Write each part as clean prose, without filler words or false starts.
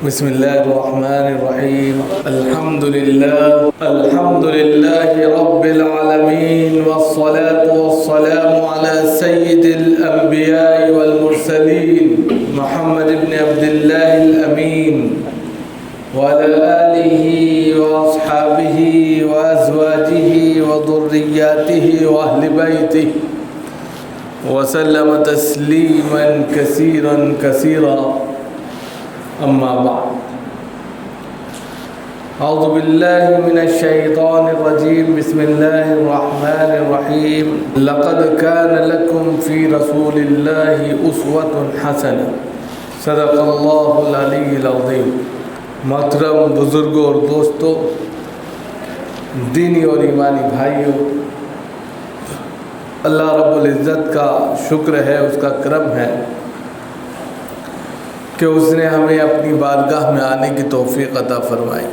بسم الله الرحمن الرحيم. الحمد لله رب العالمين، والصلاة والسلام على سيد الأنبياء والمرسلين محمد بن عبد الله الأمين وعلى آله وأصحابه وأزواجه وذرياته وأهل بيته وسلم تسليما كثيرا أما بعد. أعوذ بالله من الشيطان الرجيم. بسم الله الرحمن الرحيم. لقد كان لكم في رسول الله أسوة حسنة. صدق الله العلي العظيم. محترم بزرگوں اور دوستوں، دینی اور ایمانی بھائیوں، اللہ رب العزت کا شکر ہے، اس کا کرم ہے کہ اس نے ہمیں اپنی بارگاہ میں آنے کی توفیق عطا فرمائی.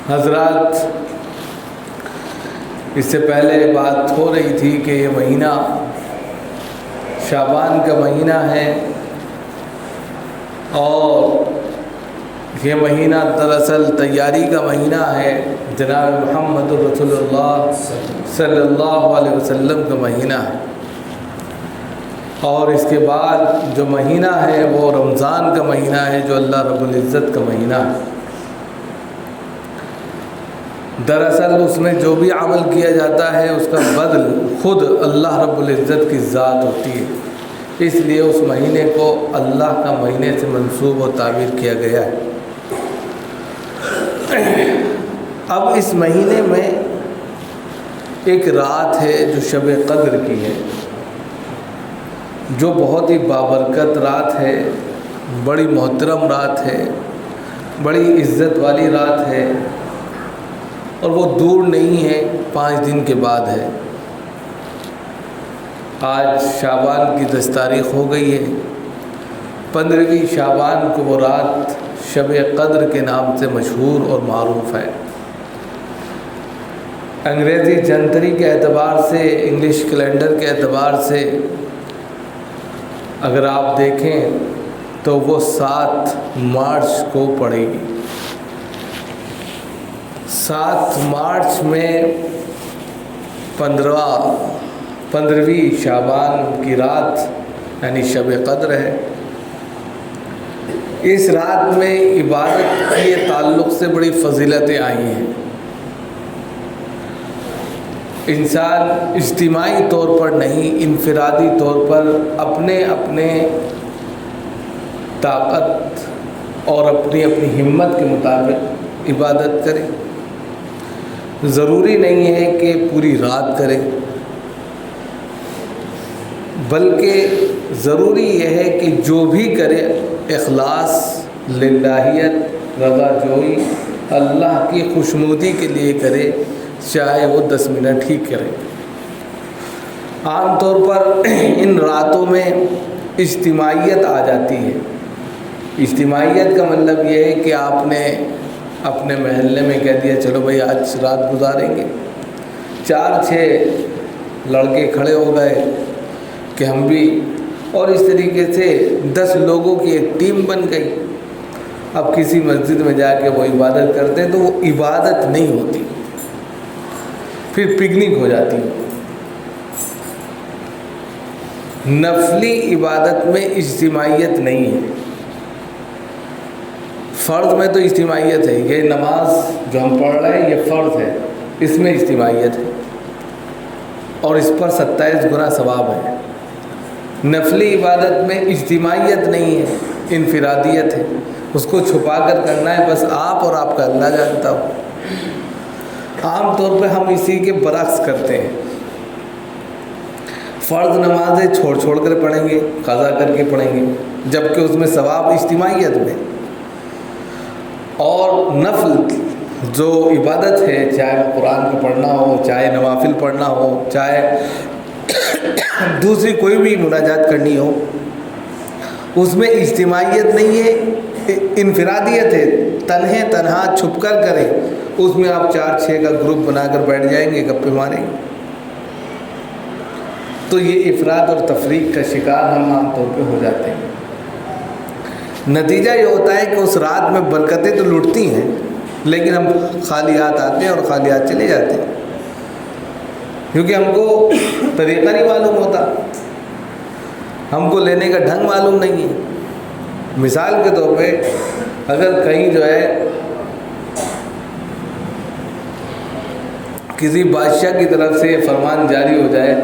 حضرات، اس سے پہلے بات ہو رہی تھی کہ یہ مہینہ شعبان کا مہینہ ہے، اور یہ مہینہ دراصل تیاری کا مہینہ ہے، جناب محمد رسول اللہ صلی اللہ علیہ وسلم کا مہینہ ہے. اور اس کے بعد جو مہینہ ہے وہ رمضان کا مہینہ ہے، جو اللہ رب العزت کا مہینہ ہے. دراصل اس میں جو بھی عمل کیا جاتا ہے اس کا بدل خود اللہ رب العزت کی ذات ہوتی ہے، اس لیے اس مہینے کو اللہ کا مہینے سے منسوب و تعبیر کیا گیا ہے. اب اس مہینے میں ایک رات ہے جو شب قدر کی ہے، جو بہت ہی بابرکت رات ہے، بڑی محترم رات ہے، بڑی عزت والی رات ہے، اور وہ دور نہیں ہے، 5 دن کے بعد ہے. آج شعبان کی 10 تاریخ ہو گئی ہے. 15ویں شعبان کو وہ رات شب قدر کے نام سے مشہور اور معروف ہے. انگریزی جنتری کے اعتبار سے، انگلش کیلنڈر کے اعتبار سے اگر آپ دیکھیں تو وہ 7 مارچ کو پڑے گی. 7 مارچ میں 15ویں شعبان کی رات یعنی شب قدر ہے. اس رات میں عبادت کے تعلق سے بڑی فضیلتیں آئی ہیں. انسان اجتماعی طور پر نہیں، انفرادی طور پر اپنے طاقت اور اپنی ہمت کے مطابق عبادت کرے. ضروری نہیں ہے کہ پوری رات کرے، بلکہ ضروری یہ ہے کہ جو بھی کرے اخلاص، للہیت، رضا جوئی، اللہ کی خوشنودی کے لیے کرے، چاہے وہ 10 منٹ ہی کرے. عام طور پر ان راتوں میں اجتماعیت آ جاتی ہے. اجتماعیت کا مطلب یہ ہے کہ آپ نے اپنے محلے میں کہہ دیا چلو بھائی آج رات گزاریں گے. 4-6 لڑکے کھڑے ہو گئے کہ ہم بھی، اور اس طریقے سے 10 لوگوں کی ایک ٹیم بن گئی. اب کسی مسجد میں جا کے وہ عبادت کرتے ہیں تو وہ عبادت نہیں ہوتی، پھر پکنک ہو جاتی ہے. نفلی عبادت میں اجتماعیت نہیں ہے. فرض میں تو اجتماعیت ہے، یہ نماز جو ہم پڑھ رہے ہیں یہ فرض ہے، اس میں اجتماعیت ہے اور اس پر 27 گنا ثواب ہے. نفلی عبادت میں اجتماعیت نہیں ہے، انفرادیت ہے. اس کو چھپا کر کرنا ہے، بس آپ اور آپ کا اللہ جانتا ہو. عام طور پہ ہم اسی کے برعکس کرتے ہیں. فرض نمازیں چھوڑ کر پڑھیں گے، قضا کر کے پڑھیں گے، جبکہ اس میں ثواب اجتماعیت میں. اور نفل جو عبادت ہے، چاہے قرآن کو پڑھنا ہو، چاہے نوافل پڑھنا ہو، چاہے دوسری کوئی بھی مناجات کرنی ہو، اس میں اجتماعیت نہیں ہے، انفرادیت ہے. تنہا چھپ کر کریں، اس میں آپ 4-6 کا گروپ بنا کر بیٹھ جائیں گے، گپے ماریں گے. تو یہ افراد اور تفریق کا شکار ہم عام طور پہ ہو جاتے ہیں. نتیجہ یہ ہوتا ہے کہ اس رات میں برکتیں تو لٹتی ہیں، لیکن ہم خالی ہاتھ آتے ہیں اور خالی ہاتھ چلے جاتے ہیں، کیونکہ ہم کو طریقہ نہیں معلوم ہوتا، ہم کو لینے کا ڈھنگ معلوم نہیں ہے۔ مثال کے طور پہ اگر کہیں جو ہے کسی بادشاہ کی طرف سے فرمان جاری ہو جائے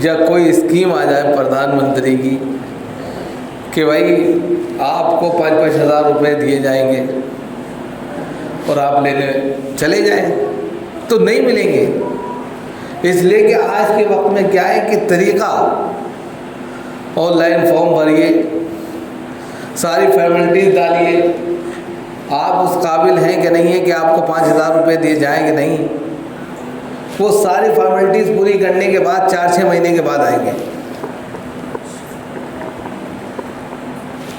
یا کوئی اسکیم آ جائے پردھان منتری کی کہ بھائی آپ کو 5-5 ہزار روپے دیے جائیں گے اور آپ لینے چلے جائیں، تو نہیں ملیں گے، اس لیے کہ آج کے وقت میں کیا ہے کہ طریقہ آن لائن فارم بھریے، ساری فارمیلٹیز ڈالیے، آپ اس قابل ہیں کہ نہیں ہیں کہ آپ کو 5,000 روپے دیے جائیں کہ نہیں، وہ ساری فارمیلٹیز پوری کرنے کے بعد 4-6 مہینے کے بعد آئیں گے،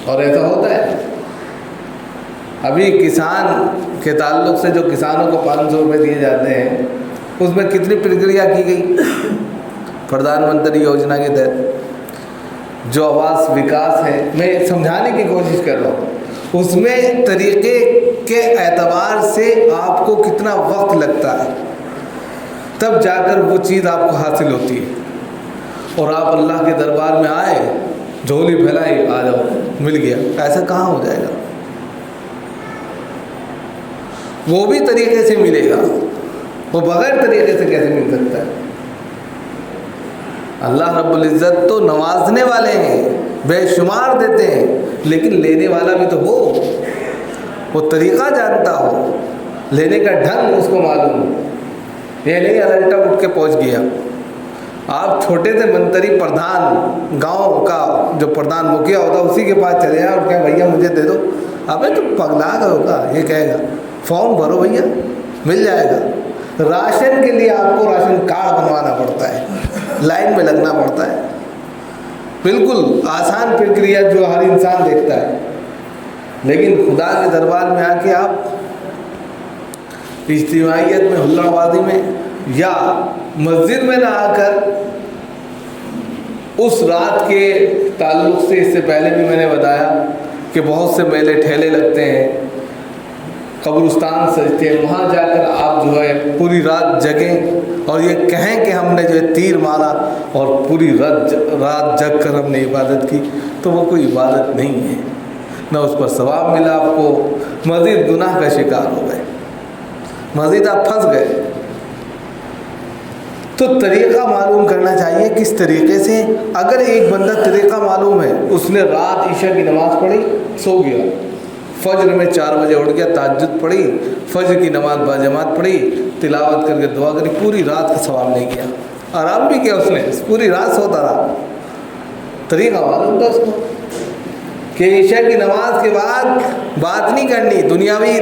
اور ایسا ہوتا ہے۔ ابھی کسان کے تعلق سے جو کسانوں کو 500 روپے دیے جاتے ہیں، اس میں کتنی پرکریا کی گئی پردھان منتری یوجنا کے تحت، جو آواس وکاس ہے، میں سمجھانے کی کوشش کر رہا ہوں، اس میں طریقے کے اعتبار سے آپ کو کتنا وقت لگتا ہے، تب جا کر وہ چیز آپ کو حاصل ہوتی ہے، اور آپ اللہ کے دربار میں آئے، جھولی پھیلائی، آ جاؤ مل گیا، ایسا کہاں ہو جائے گا؟ وہ بھی طریقے سے ملے گا، وہ بغیر طریقے سے کیسے مل سکتا ہے؟ اللہ رب العزت تو نوازنے والے ہیں، بے شمار دیتے ہیں، لیکن لینے والا بھی تو ہو، وہ طریقہ جانتا ہو، لینے کا ڈھنگ اس کو معلوم ہو، یہ نہیں الٹا اٹھ کے پہنچ گیا۔ آپ چھوٹے سے منتری پردھان، گاؤں کا جو پردھان مکھیا ہوتا ہے اسی کے پاس چلے جائیں اور کہیں بھیا مجھے دے دو، ابے تو پگلا گا ہوگا، یہ کہے گا فارم بھرو بھیا مل جائے گا۔ راشن کے لیے آپ کو راشن کارڈ بنوانا پڑتا ہے، لائن میں لگنا پڑتا ہے، بالکل آسان پرکریا جو ہر انسان دیکھتا ہے، لیکن خدا کے دربار میں آ کے آپ اجتماعیت میں، ہلہ بازی میں، یا مسجد میں نہ آ کر اس رات کے تعلق سے، اس سے پہلے بھی میں نے بتایا کہ بہت سے میلے ٹھیلے لگتے ہیں، قبرستان سجتے ہیں، وہاں جا کر آپ جو ہے پوری رات جگیں اور یہ کہیں کہ ہم نے جو ہے تیر مارا اور پوری رات جگ کر ہم نے عبادت کی، تو وہ کوئی عبادت نہیں ہے، نہ اس پر ثواب ملا آپ کو، مزید گناہ کا شکار ہو گئے، مزید آپ پھنس گئے۔ تو طریقہ معلوم کرنا چاہیے کس طریقے سے۔ اگر ایک بندہ طریقہ معلوم ہے، اس نے رات عشاء کی نماز پڑھی، سو گیا، فجر میں 4 بجے اٹھ گیا، تہجد پڑھی، فجر کی نماز باجماعت پڑھی، تلاوت کر کے دعا کری، پوری رات کا ثواب نہیں کیا، آرام بھی کیا، اس نے پوری رات سوتا رہا، طریقہ معلوم تھا اس کو کہ عشاء کی نماز کے بعد بات نہیں کرنی، دنیاوی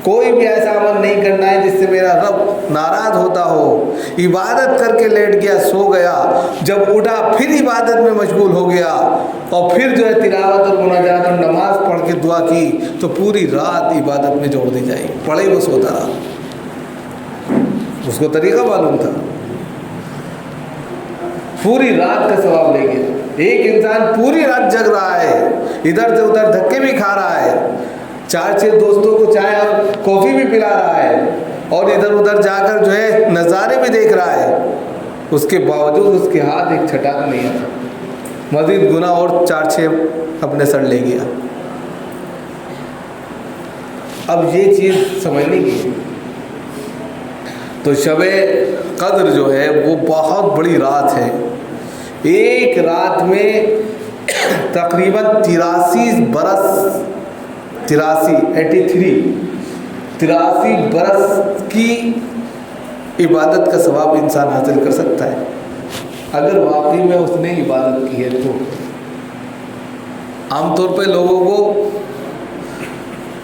کوئی بھی ایسا عمل نہیں کرنا ہے جس سے میرا رب ناراض ہوتا ہو۔ عبادت کر کے لیٹ گیا، سو گیا، جب اٹھا پھر عبادت میں مشغول ہو گیا، اور پھر جو ہے تلاوت اور مناجات اور نماز پڑھ کے دعا کی، تو پوری رات عبادت میں جوڑ دی جائے گی، پڑھے وہ سوتا رہا، اس کو طریقہ معلوم تھا، پوری رات کا ثواب لے گیا۔ ایک انسان پوری رات جگ رہا ہے، ادھر سے ادھر دھکے بھی کھا رہا ہے، 4-6 دوستوں کو چائے اور کافی بھی پلا رہا ہے، اور ادھر ادھر جا کر جو ہے نظارے بھی دیکھ رہا ہے، اس کے باوجود اس کے ہاتھ ایک چھٹاک نہیں آتا، مزید گناہ اور 4-6 اپنے سر لے گیا۔ اب یہ چیز سمجھنے کی ہے۔ تو شب قدر جو ہے وہ بہت بڑی رات ہے، ایک رات میں تقریباً 83 برس کی عبادت کا ثواب انسان حاصل کر سکتا ہے، اگر واقعی میں اس نے عبادت کی ہے تو۔ عام طور پہ لوگوں کو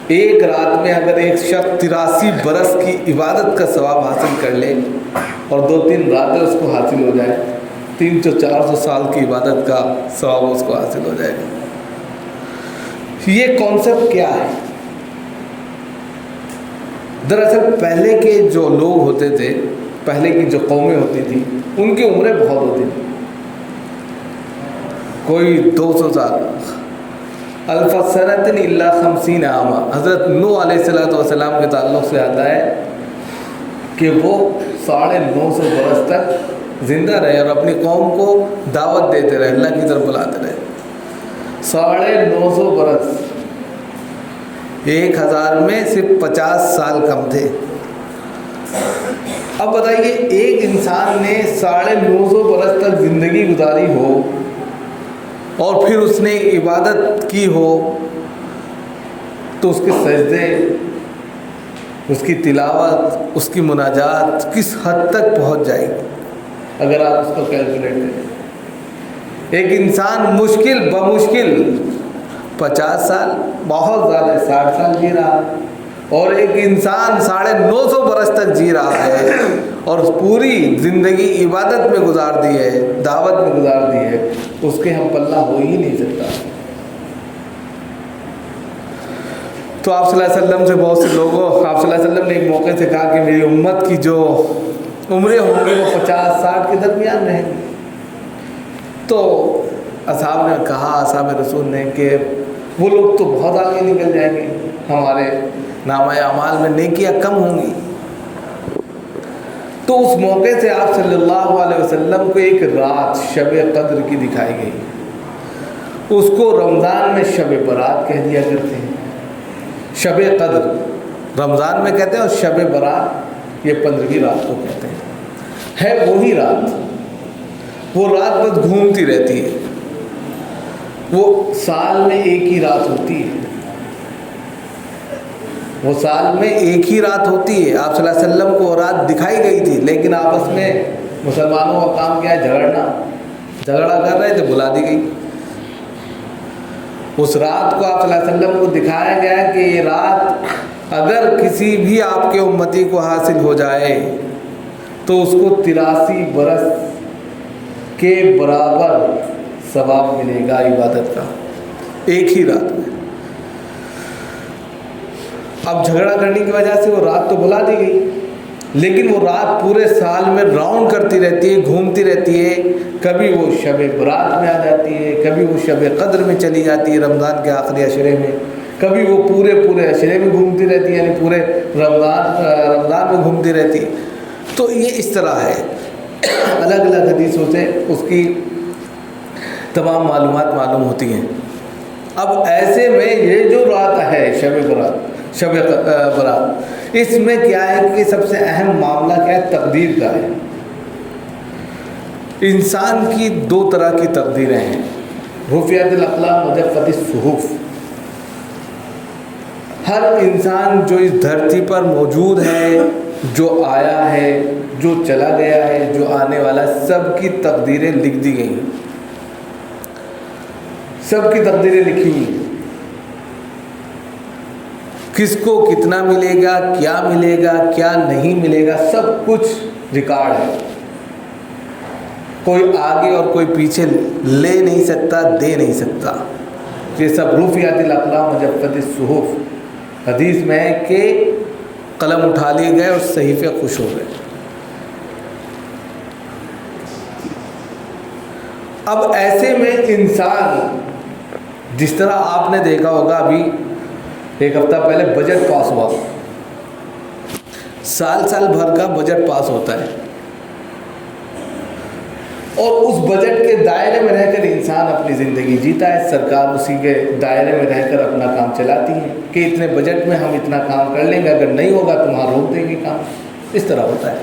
ایک رات میں اگر ایک شخص 83 برس کی عبادت کا ثواب حاصل کر لے اور 2-3 راتیں اس کو حاصل ہو جائے، 300-400 سال کی عبادت کا ثواب اس کو حاصل ہو جائے گا۔ یہ کانسیپٹ کیا ہے؟ دراصل پہلے کے جو لوگ ہوتے تھے، پہلے کی جو قومیں ہوتی تھیں، ان کی عمریں بہت ہوتی تھیں، کوئی 200 سال، الف سنۃ الا 50 عاما، حضرت نوح علیہ السلام کے تعلق سے آتا ہے کہ وہ 950 برس تک زندہ رہے اور اپنی قوم کو دعوت دیتے رہے، اللہ کی طرف بلاتے رہے۔ 950 برس، 1000 میں صرف 50 سال کم تھے۔ اب بتائیے ایک انسان نے 950 برس تک زندگی گزاری ہو اور پھر اس نے عبادت کی ہو تو اس کے سجدے، اس کی تلاوت، اس کی مناجات کس حد تک پہنچ جائے گی اگر آپ اس کو کیلکولیٹ کریں۔ ایک انسان مشکل بمشکل 50 سال، بہت زیادہ 60 سال جی رہا ہے، اور ایک انسان 950 برس تک جی رہا ہے اور پوری زندگی عبادت میں گزار دی ہے، دعوت میں گزار دی ہے، اس کے ہم پلہ ہو ہی نہیں سکتا۔ تو آپ صلی اللہ علیہ وسلم سے بہت سے لوگوں، آپ صلی اللہ علیہ وسلم نے ایک موقع سے کہا کہ میری امت کی جو عمریں ہوں گی وہ 50-60 کے درمیان رہیں گی۔ تو اصحاب نے کہا، اصحاب رسول نے، کہ وہ لوگ تو بہت آگے نکل جائیں گے، ہمارے نامہ اعمال میں نیکیاں کم ہوں گی۔ تو اس موقع سے آپ صلی اللہ علیہ وسلم کو ایک رات شب قدر کی دکھائی گئی، اس کو رمضان میں شب برات کہہ دیا کرتے ہیں۔ شب قدر رمضان میں کہتے ہیں اور شب برات یہ 15ویں رات کو کہتے ہیں۔ ہے وہی رات، وہ رات بس گھومتی رہتی ہے، وہ سال میں ایک ہی رات ہوتی ہے، وہ سال میں ایک ہی رات ہوتی ہے۔ آپ صلی اللہ علیہ وسلم کو وہ رات دکھائی گئی تھی، لیکن آپس میں مسلمانوں کا کام کیا ہے؟ جھگڑا کر رہے تھے، بلا دی گئی۔ اس رات کو آپ صلی اللہ علیہ وسلم کو دکھایا گیا کہ یہ رات اگر کسی بھی آپ کے امتی کو حاصل ہو جائے تو اس کو 83 برس کے برابر ثواب ملے گا عبادت کا، ایک ہی رات میں۔ اب جھگڑا کرنے کی وجہ سے وہ رات تو بلا دی گئی، لیکن وہ رات پورے سال میں راؤنڈ کرتی رہتی ہے، گھومتی رہتی ہے، کبھی وہ شب برات میں آ جاتی ہے، کبھی وہ شب قدر میں چلی جاتی ہے رمضان کے آخری عشرے میں، کبھی وہ پورے عشرے میں گھومتی رہتی ہے، یعنی پورے رمضان میں گھومتی رہتی ہے۔ تو یہ اس طرح ہے، الگ الگ حدیثوں سے اس کی تمام معلومات معلوم ہوتی ہیں۔ اب ایسے میں یہ جو رات ہے شب برات، اس میں کیا ہے کہ سب سے اہم معاملہ کیا ہے؟ تقدیر کا ہے۔ انسان کی 2 طرح کی تقدیریں ہیں، رفعت الاقلام وجفت الصحف۔ ہر انسان جو اس دھرتی پر موجود ہے، جو آیا ہے، جو چلا گیا ہے، جو آنے والا، سب کی تقدیریں لکھ دی گئی ہیں، سب کی تقدیریں لکھی ہوئی ہیں۔ کس کو کتنا ملے گا، کیا ملے گا، کیا نہیں ملے گا، سب کچھ ریکارڈ ہے۔ کوئی آگے اور کوئی پیچھے لے نہیں سکتا، دے نہیں سکتا۔ یہ سب رفعت الاقلام وجفت الصحف، حدیث میں ہے کہ قلم اٹھا لیے گئے اور صحیفے خوش ہو گئے۔ اب ایسے میں انسان، جس طرح آپ نے دیکھا ہوگا ابھی ایک ہفتہ پہلے بجٹ پاس ہوا، سال بھر کا بجٹ پاس ہوتا ہے، اور اس بجٹ کے دائرے میں رہ کر انسان اپنی زندگی جیتا ہے، سرکار اسی کے دائرے میں رہ کر اپنا کام چلاتی ہے کہ اتنے بجٹ میں ہم اتنا کام کر لیں گے، اگر نہیں ہوگا تو وہاں روک دیں گے کام، اس طرح ہوتا ہے۔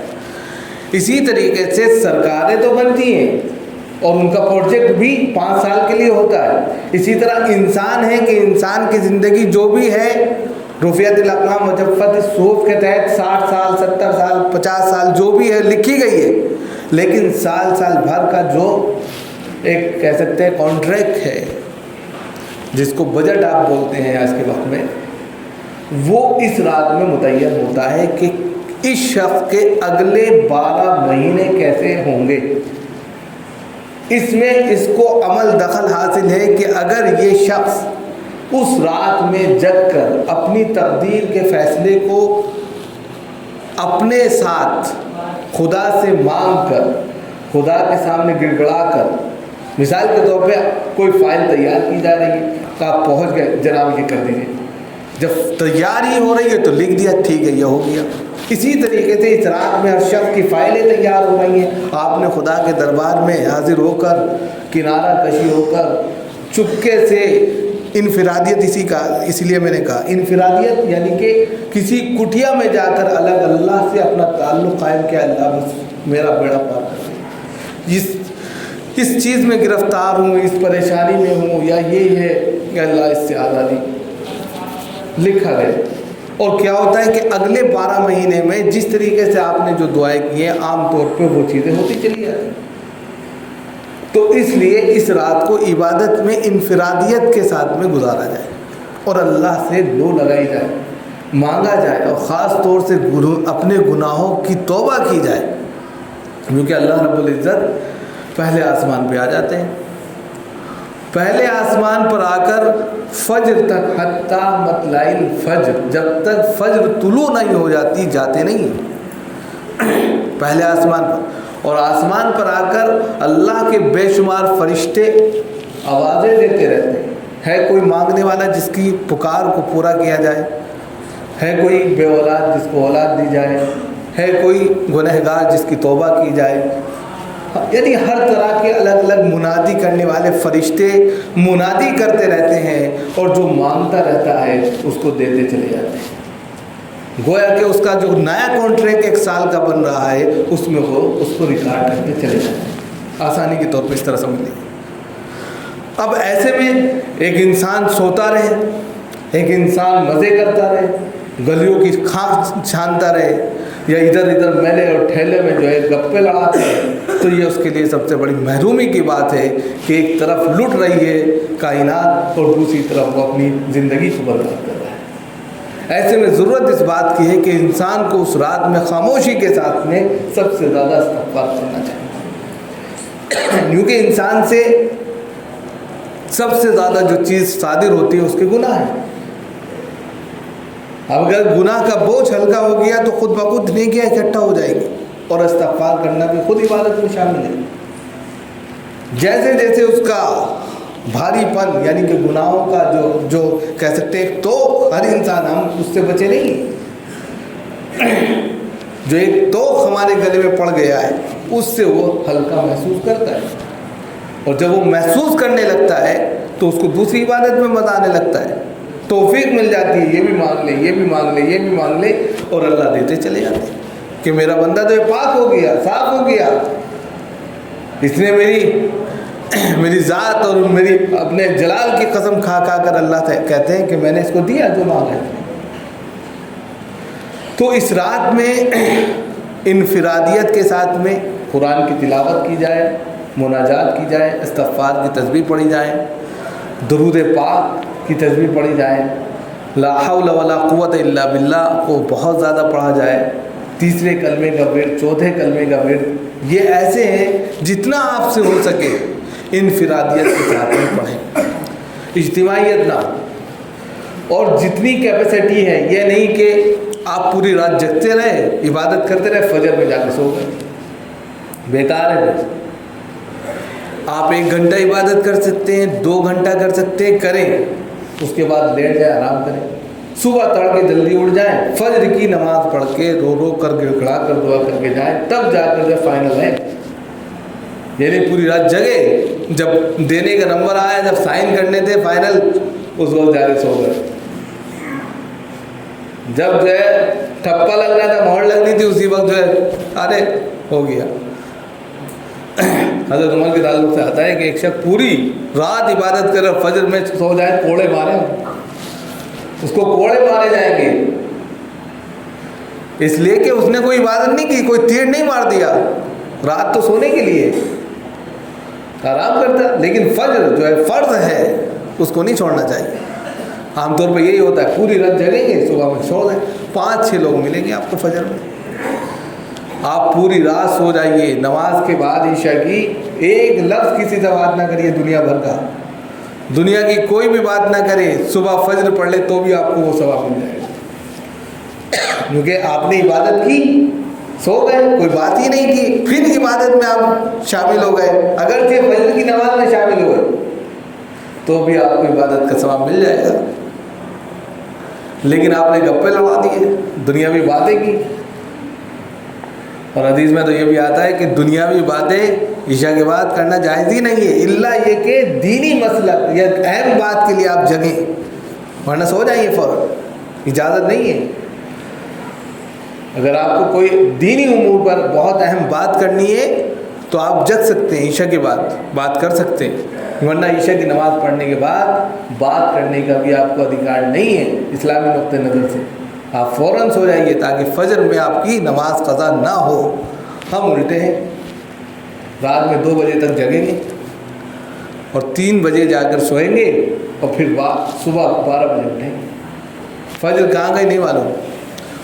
اسی طریقے سے سرکاریں تو بنتی ہیں اور ان کا پروجیکٹ بھی 5 سال کے لیے ہوتا ہے، اسی طرح انسان ہے کہ انسان کی زندگی جو بھی ہے رفعت الاقلام وجفت الصحف کے تحت 60 سال 70 سال 50 سال جو بھی ہے لکھی گئی ہے، لیکن سال بھر کا جو ایک کہہ سکتے ہیں کانٹریکٹ ہے، جس کو بجٹ آپ بولتے ہیں آج کے وقت میں، وہ اس رات میں متعین ہوتا ہے کہ اس شخص کے اگلے 12 مہینے کیسے ہوں گے۔ اس میں اس کو عمل دخل حاصل ہے کہ اگر یہ شخص اس رات میں جگ کر اپنی تقدیر کے فیصلے کو اپنے ساتھ خدا سے مانگ کر، خدا کے سامنے گڑ گڑا کر، مثال کے طور پہ کوئی فائل تیار کی جا رہی ہے، کہ آپ پہنچ گئے، جناب یہ کر دیجیے۔ جب تیاری ہو رہی ہے تو لکھ دیا، ٹھیک ہے یہ ہو گیا۔ اسی طریقے سے اس رات میں ہر شخص کی فائلیں تیار ہو رہی ہیں، آپ نے خدا کے دربار میں حاضر ہو کر، کنارہ کشی ہو کر، چپکے سے انفرادیت، اسی لیے میں نے کہا انفرادیت، یعنی کہ کسی کٹیا میں جا کر الگ اللہ سے اپنا تعلق قائم کیا، اللہ بس میرا بیڑا پار کر دے، اس چیز میں گرفتار ہوں، اس پریشانی میں ہوں، یا یہ ہے کہ اللہ اس سے آزادی لکھا گیا۔ اور کیا ہوتا ہے کہ اگلے 12 مہینے میں جس طریقے سے آپ نے جو دعائیں کی ہیں، عام طور پہ وہ چیزیں ہوتی چلی جاتی۔ تو اس لیے اس رات کو عبادت میں انفرادیت کے ساتھ میں گزارا جائے اور اللہ سے لو لگائی جائے، مانگا جائے، اور خاص طور سے اپنے گناہوں کی توبہ کی جائے، کیونکہ اللہ رب العزت پہلے آسمان پہ آ جاتے ہیں، پہلے آسمان پر آ کر فجر تک، حتیٰ مطلع الفجر، جب تک فجر طلوع نہیں ہو جاتی جاتے نہیں، پہلے آسمان پر، اور آسمان پر آ کر اللہ کے بے شمار فرشتے آوازیں دیتے رہتے ہیں۔ ہے کوئی مانگنے والا جس کی پکار کو پورا کیا جائے، ہے کوئی بے اولاد جس کو اولاد دی جائے، ہے کوئی گنہگار جس کی توبہ کی جائے، یعنی ہر طرح کے الگ الگ منادی کرنے والے فرشتے منادی کرتے رہتے ہیں، اور جو مانگتا رہتا ہے اس کو دیتے چلے جاتے ہیں، گویا کہ اس کا جو نیا کانٹریکٹ 1 سال کا بن رہا ہے اس میں وہ اس کو ریکارڈ کرتے چلے جاتے ہیں، آسانی کے طور پہ اس طرح سمجھ لیجیے۔ اب ایسے میں ایک انسان سوتا رہے، ایک انسان مزے کرتا رہے، گلیوں کی کھانک چھانتا رہے، یا ادھر ادھر میلے اور ٹھیلے میں جو ہے گپے لڑاتے ہیں، تو یہ اس کے لیے سب سے بڑی محرومی کی بات ہے کہ ایک طرف لٹ رہی ہے کائنات اور دوسری طرف وہ اپنی زندگی کو برباد کر رہا ہے۔ ایسے میں ضرورت اس بات کی ہے کہ انسان کو اس رات میں خاموشی کے ساتھ میں سب سے زیادہ استغفار کرنا چاہیے، کیونکہ انسان سے سب سے زیادہ جو چیز صادر ہوتی ہے اس کے گناہ ہیں۔ اب اگر گناہ کا بوجھ ہلکا ہو گیا تو خود بخود نیکیاں اکٹھا ہو جائے گی، اور استغفار کرنا بھی خود عبادت میں شامل ہے۔ جیسے جیسے اس کا بھاری پن، یعنی کہ گناہوں کا جو کہہ سکتے ہیں، تو ہر انسان، ہم اس سے بچے نہیں، جو ایک توق ہمارے گلے میں پڑ گیا ہے اس سے وہ ہلکا محسوس کرتا ہے، اور جب وہ محسوس کرنے لگتا ہے تو اس کو دوسری عبادت میں مزہ آنے لگتا ہے، توفیق مل جاتی ہے، یہ بھی مانگ لے، یہ بھی مانگ لے، یہ بھی مانگ لے، اور اللہ دیتے چلے جاتے ہیں کہ میرا بندہ تو پاک ہو گیا، صاف ہو گیا، اس نے میری ذات اور میری اپنے جلال کی قسم کھا کر اللہ سے کہتے ہیں کہ میں نے اس کو دیا جو مانگا ہے۔ تو اس رات میں انفرادیت کے ساتھ میں قرآن کی تلاوت کی جائے، مناجات کی جائے، استغفار کی تسبیح پڑھی جائے، درود پاک کی تسبیح پڑھی جائے، لا حول ولا قوت الا باللہ کو بہت زیادہ پڑھا جائے، 3 کلمے کا ورد، 4 کلمے کا ورد، یہ ایسے ہیں جتنا آپ سے ہو سکے انفرادیت کے ساتھ میں پڑھیں، اجتماعیت نہ، اور جتنی کیپیسٹی ہے، یہ نہیں کہ آپ پوری رات جگتے رہے، عبادت کرتے رہے، فجر میں جا کے سو گئے، بیکار ہے۔ آپ 1 گھنٹہ عبادت کر سکتے ہیں، 2 گھنٹہ کر سکتے ہیں، کریں، اس کے بعد لیٹ جائیں، آرام کریں، صبح تڑکے جلدی اٹھ جائیں، فجر کی نماز پڑھ کے رو رو کر گڑ گڑا کر دعا کر کے جائیں، تب جا کر جب فائنل ہے، یعنی پوری رات جگے، جب دینے کا نمبر آیا، جب سائن کرنے تھے فائنل، اس وقت جا کے سو گئے، جب جو ہے ٹھپا لگ رہا تھا، مہر لگنی تھی، اسی وقت جو ہے ارے ہو گیا۔ حضرت عمر کے تعلق سے آتا ہے کہ ایک شخص پوری رات عبادت کر رہا، فجر میں سو جائے، کوڑے مارے، اس کو کوڑے مارے جائیں گے، اس لیے کہ اس نے کوئی عبادت نہیں کی، کوئی تیر نہیں مار دیا، رات تو سونے کے لیے آرام کرتا، لیکن فجر جو ہے فرض ہے اس کو نہیں چھوڑنا چاہیے۔ عام طور پہ یہی ہوتا ہے، پوری رات جگیں گے، صبح میں سو جائیں، 5-6 لوگ ملیں گے آپ کو فجر میں، آپ پوری رات سو جائیے، نماز کے بعد عشاء کی 1 لفظ کسی سے بات نہ کریے، دنیا بھر کا، دنیا کی کوئی بھی بات نہ کرے، صبح فجر پڑھ لے تو بھی آپ کو وہ ثواب مل جائے گا، کیونکہ آپ نے عبادت کی، سو گئے، کوئی بات ہی نہیں کی، پھر عبادت میں آپ شامل ہو گئے، اگرچہ فجر کی نماز میں شامل ہوئے، تو بھی آپ کو عبادت کا ثواب مل جائے گا. لیکن آپ نے گپے لڑا دیے، دنیاوی باتیں کی. اور حدیث میں تو یہ بھی آتا ہے کہ دنیاوی باتیں عشاء کے بعد کرنا جائز ہی نہیں ہے، الا یہ کہ دینی مسئلہ یا اہم بات کے لیے آپ جگیں، ورنہ سو جائیے فوراً، اجازت نہیں ہے. اگر آپ کو کوئی دینی امور پر بہت اہم بات کرنی ہے تو آپ جگ سکتے ہیں، عشاء کے بعد بات کر سکتے ہیں، ورنہ عشاء کی نماز پڑھنے کے بعد بات کرنے کا بھی آپ کو ادھیکار نہیں ہے اسلامی نقطہ نظر سے. آپ فوراً سو جائیے تاکہ فجر میں آپ کی نماز قضا نہ ہو. ہم الٹے ہیں، رات میں 2 بجے تک جگیں گے اور 3 بجے جا کر سوئیں گے اور پھر صبح 12 بجے اٹھیں گے. فجر کہاں گئی نہیں معلوم.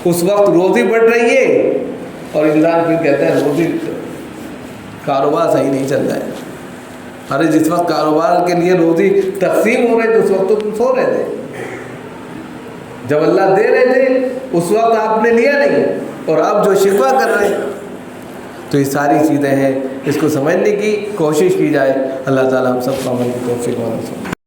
اس وقت روزی بڑھ رہی ہے اور انسان پھر کہتا ہے روزی کاروبار صحیح نہیں چل رہا ہے. ارے جس وقت کاروبار کے لیے روزی تقسیم ہو رہے تھے اس وقت تو تم سو رہے تھے. جب اللہ دے رہے تھے اس وقت آپ نے لیا نہیں اور اب جو شکوہ کر رہے ہیں. تو یہ ساری چیزیں ہیں، اس کو سمجھنے کی کوشش کی جائے. اللہ تعالیٰ ہم سب کو عمل کی توفیق عطا فرمائے.